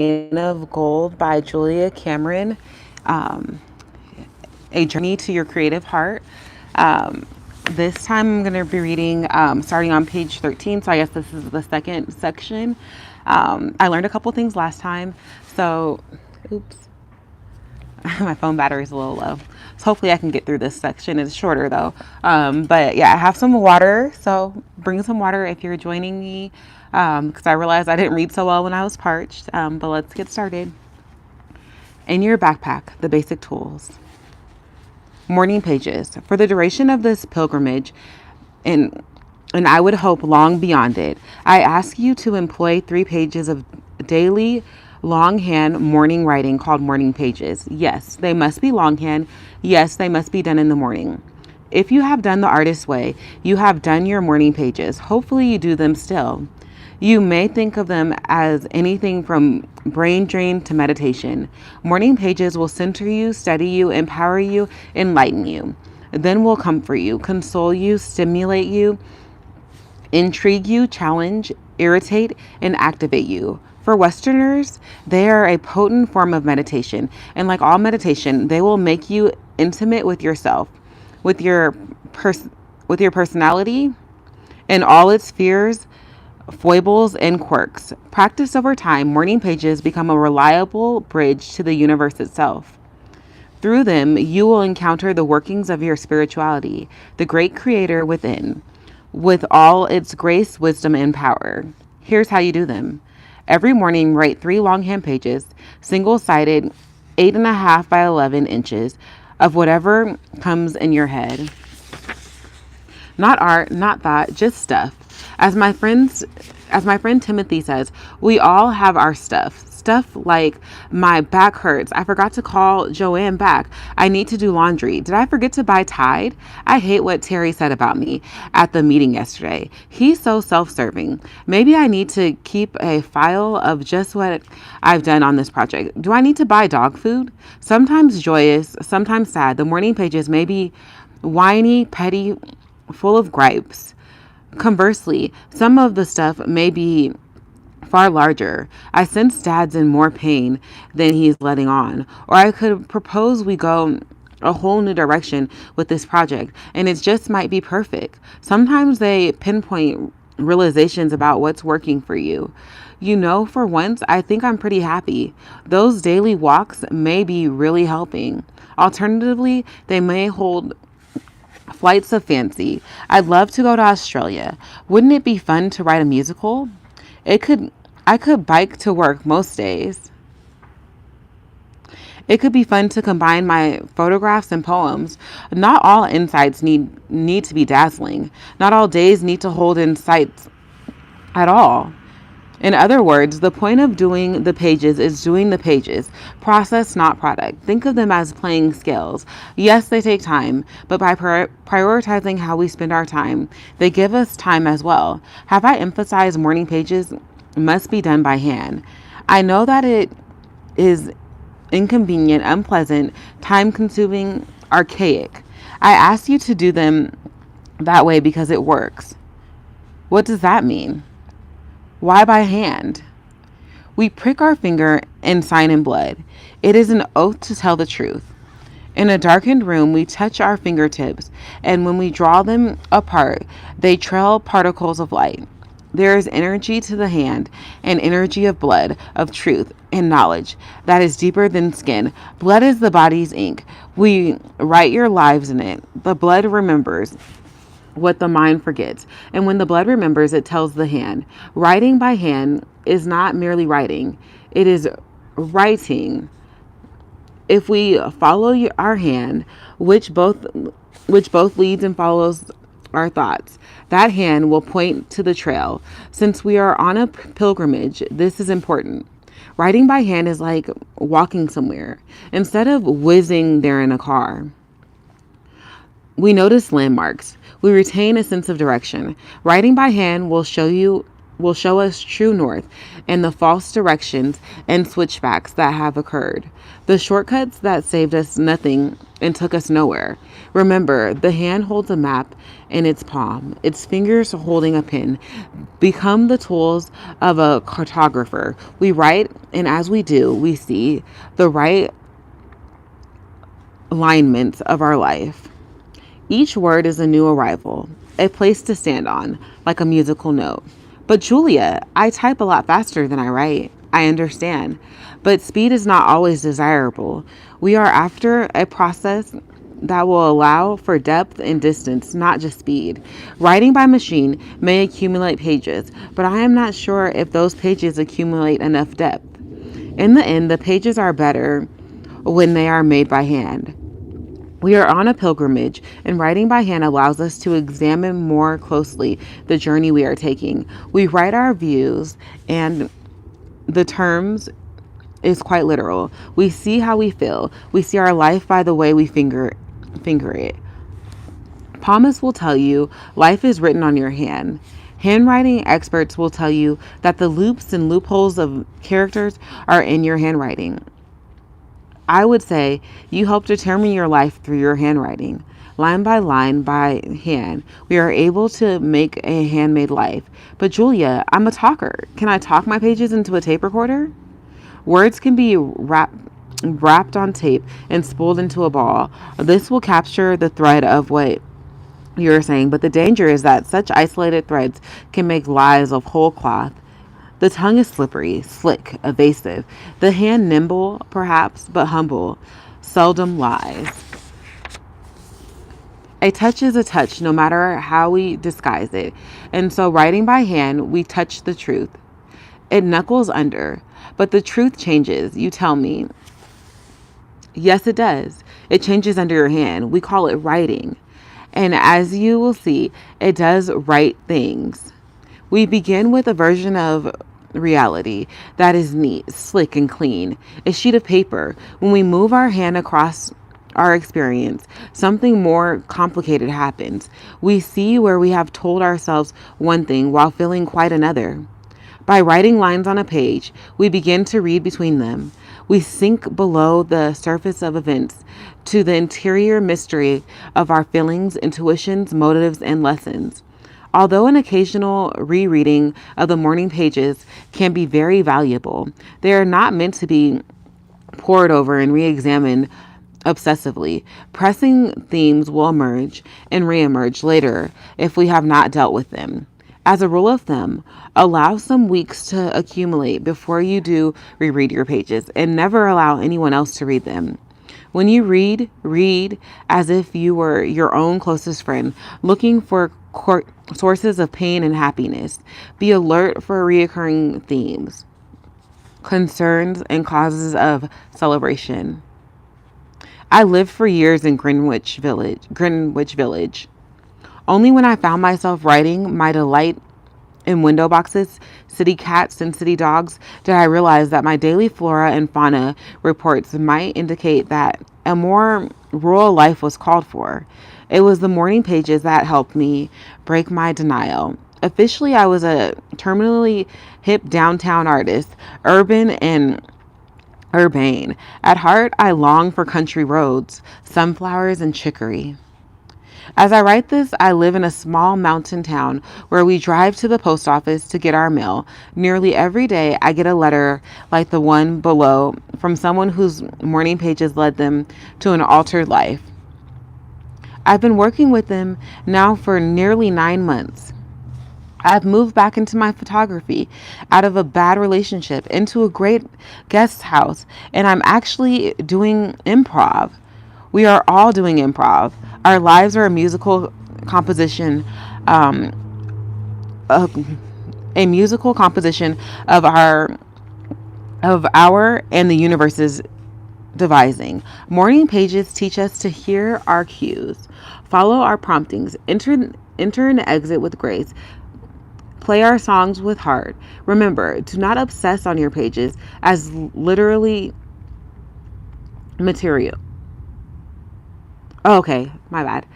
of Gold by Julia Cameron. Um, a Journey to Your Creative Heart. Um, this time I'm going to be reading starting on page 13. So I guess this is the second section. I learned a couple things last time. So, oops, my phone battery is a little low. So hopefully I can get through this section. It's shorter though. But yeah, I have some water. So bring some water if you're joining me because I realized I didn't read so well when I was parched. But let's get started. In your backpack, the basic tools. Morning pages. For the duration of this pilgrimage, and I would hope long beyond it, I ask you to employ 3 pages of daily longhand morning writing called morning pages. Yes, they must be longhand. Yes, they must be done in the morning. If you have done the artist's way, you have done your morning pages. Hopefully, you do them still. You may think of them as anything from brain drain to meditation. Morning pages will center you, steady you, empower you, enlighten you. Then will comfort you, console you, stimulate you, intrigue you, challenge, irritate, and activate you. For Westerners, they are a potent form of meditation, and like all meditation, they will make you intimate with yourself, with your with your personality and all its fears, foibles, and quirks. Practice over time, morning pages become a reliable bridge to the universe itself. Through them, you will encounter the workings of your spirituality, the great creator within, with all its grace, wisdom, and power. Here's how you do them. Every morning, write 3 longhand pages, single sided, 8.5 by 11 inches, of whatever comes in your head. Not art, not thought, just stuff. As my friends as my friend Timothy says, we all have our stuff. Stuff like my back hurts. I forgot to call Joanne back. I need to do laundry. Did I forget to buy Tide? I hate what Terry said about me at the meeting yesterday. He's so self-serving. Maybe I need to keep a file of just what I've done on this project. Do I need to buy dog food? Sometimes joyous, sometimes sad. The morning pages may be whiny, petty, full of gripes. Conversely, some of the stuff may be far larger. I sense Dad's in more pain than he's letting on. Or I could propose we go a whole new direction with this project, and it just might be perfect. Sometimes they pinpoint realizations about what's working for you. For once, I think I'm pretty happy. Those daily walks may be really helping. Alternatively, they may hold flights of fancy. I'd love to go to Australia. Wouldn't it be fun to write a musical? It could I could bike to work most days. It could be fun to combine my photographs and poems. Not all insights need to be dazzling. Not all days need to hold insights at all. In other words, the point of doing the pages is doing the pages, process, not product. Think of them as playing scales. Yes, they take time, but by prioritizing how we spend our time, they give us time as well. Have I emphasized morning pages must be done by hand? I know that it is inconvenient, unpleasant, time consuming, archaic. I ask you to do them that way because it works. What does that mean? Why by hand? We prick our finger and sign in blood. It is an oath to tell the truth. In a darkened room, we touch our fingertips, and when we draw them apart, they trail particles of light. There is energy to the hand, an energy of blood, of truth, and knowledge that is deeper than skin. Blood is the body's ink. We write your lives in it. The blood remembers what the mind forgets. And when the blood remembers, it tells the hand. Writing by hand is not merely writing, it is writing. If we follow our hand, which both leads and follows our thoughts, that hand will point to the trail. Since we are on a pilgrimage, this is important. Writing by hand is like walking somewhere instead of whizzing there in a car. We notice landmarks. We retain a sense of direction. Writing by hand will show you will show us true north and the false directions and switchbacks that have occurred. The shortcuts that saved us nothing and took us nowhere. Remember, the hand holds a map in its palm, its fingers holding a pen. Become the tools of a cartographer. We write, and as we do, we see the right alignments of our life. Each word is a new arrival, a place to stand on, like a musical note. But Julia, I type a lot faster than I write. I understand. But speed is not always desirable. We are after a process that will allow for depth and distance, not just speed. Writing by machine may accumulate pages, but I am not sure if those pages accumulate enough depth. In the end, the pages are better when they are made by hand. We are on a pilgrimage, and writing by hand allows us to examine more closely the journey we are taking. We write our views, and the terms is quite literal. We see how we feel. We see our life by the way we finger it. Palmists will tell you life is written on your hand. Handwriting experts will tell you that the loops and loopholes of characters are in your handwriting. I would say you help determine your life through your handwriting. Line by hand, we are able to make a handmade life. But Julia, I'm a talker. Can I talk my pages into a tape recorder? Words can be wrapped on tape and spooled into a ball. This will capture the thread of what you're saying, but the danger is that such isolated threads can make lies of whole cloth. The tongue is slippery, slick, evasive. The hand nimble, perhaps, but humble. Seldom lies. A touch is a touch, no matter how we disguise it. And so, writing by hand, we touch the truth. It knuckles under, but the truth changes. You tell me. Yes, it does. It changes under your hand. We call it writing. And as you will see, it does write things. We begin with a version of reality that is neat, slick, and clean. A sheet of paper. When we move our hand across our experience, something more complicated happens. We see where we have told ourselves one thing while feeling quite another. By writing lines on a page, we begin to read between them. We sink below the surface of events to the interior mystery of our feelings, intuitions, motives, and lessons. Although an occasional rereading of the morning pages can be very valuable, they are not meant to be pored over and re-examined obsessively. Pressing themes will emerge and re-emerge later if we have not dealt with them. As a rule of thumb, allow some weeks to accumulate before you do reread your pages, and never allow anyone else to read them. When you read as if you were your own closest friend, looking for sources of pain and happiness. Be alert for recurring themes, concerns, and causes of celebration. I lived for years in Greenwich Village. Only when I found myself writing my delight in window boxes, city cats, and city dogs did I realize that my daily flora and fauna reports might indicate that a more rural life was called for. It was the morning pages that helped me break my denial. Officially, I was a terminally hip downtown artist, urban and urbane. At heart, I long for country roads, sunflowers, and chicory. As I write this, I live in a small mountain town where we drive to the post office to get our mail. Nearly every day, I get a letter like the one below from someone whose morning pages led them to an altered life. I've been working with them now for nearly 9 months. I've moved back into my photography, out of a bad relationship, into a great guest house, and I'm actually doing improv. We are all doing improv. Our lives are a musical composition, a, a musical composition of our and the universe's devising. Morning pages teach us to hear our cues, follow our promptings, enter and exit with grace, play our songs with heart. Remember, do not obsess on your pages as literally material. Oh, okay, my bad.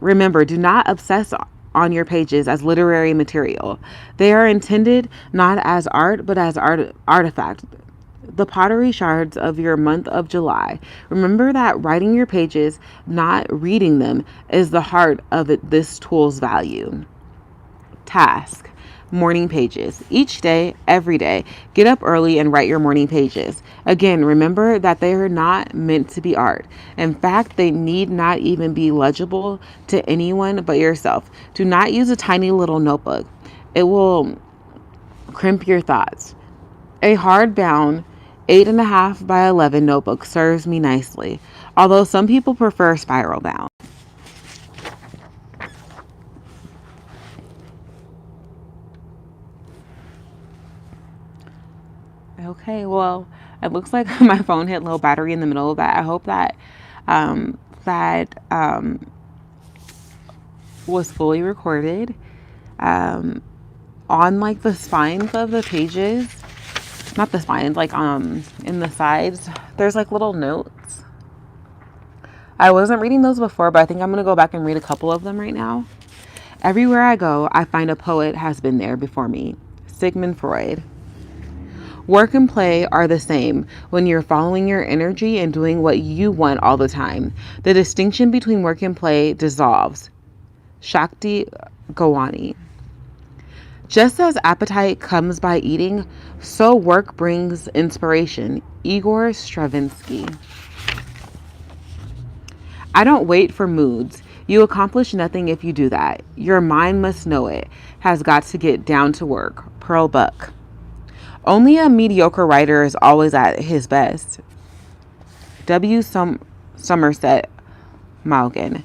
Remember, do not obsess on your pages as literary material. They are intended not as art, but as artifact. The pottery shards of your month of July. Remember that writing your pages, not reading them, is the heart of this tool's value. Task. Morning pages. Each day, every day, get up early and write your morning pages. Again, remember that they are not meant to be art. In fact, they need not even be legible to anyone but yourself. Do not use a tiny little notebook. It will crimp your thoughts. A hardbound 8.5 by 11 notebook serves me nicely, although some people prefer spiral bound. Okay, well, it looks like my phone hit low battery in the middle of that. I hope that was fully recorded. On like the spines of the pages, not the spines, like in the sides, there's like little notes. I wasn't reading those before, but I think I'm gonna go back and read a couple of them right now. Everywhere I go, I find a poet has been there before me. Sigmund Freud. Work and play are the same when you're following your energy and doing what you want all the time. The distinction between work and play dissolves. Shakti Gawani. Just as appetite comes by eating, so work brings inspiration. Igor Stravinsky. I don't wait for moods. You accomplish nothing if you do that. Your mind must know it. Has got to get down to work. Pearl Buck. Only a mediocre writer is always at his best. Somerset Maugham.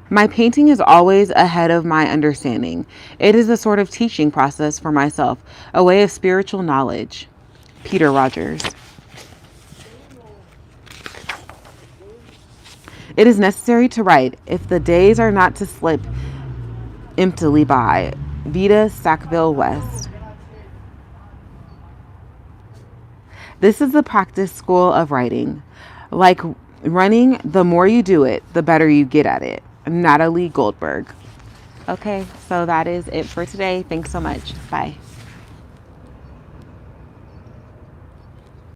My painting is always ahead of my understanding. It is a sort of teaching process for myself, a way of spiritual knowledge. Peter Rogers. It is necessary to write if the days are not to slip emptily by. Vita Sackville West. This is the practice school of writing. Like running, the more you do it, the better you get at it. Natalie Goldberg. Okay, so that is it for today. Thanks so much. Bye.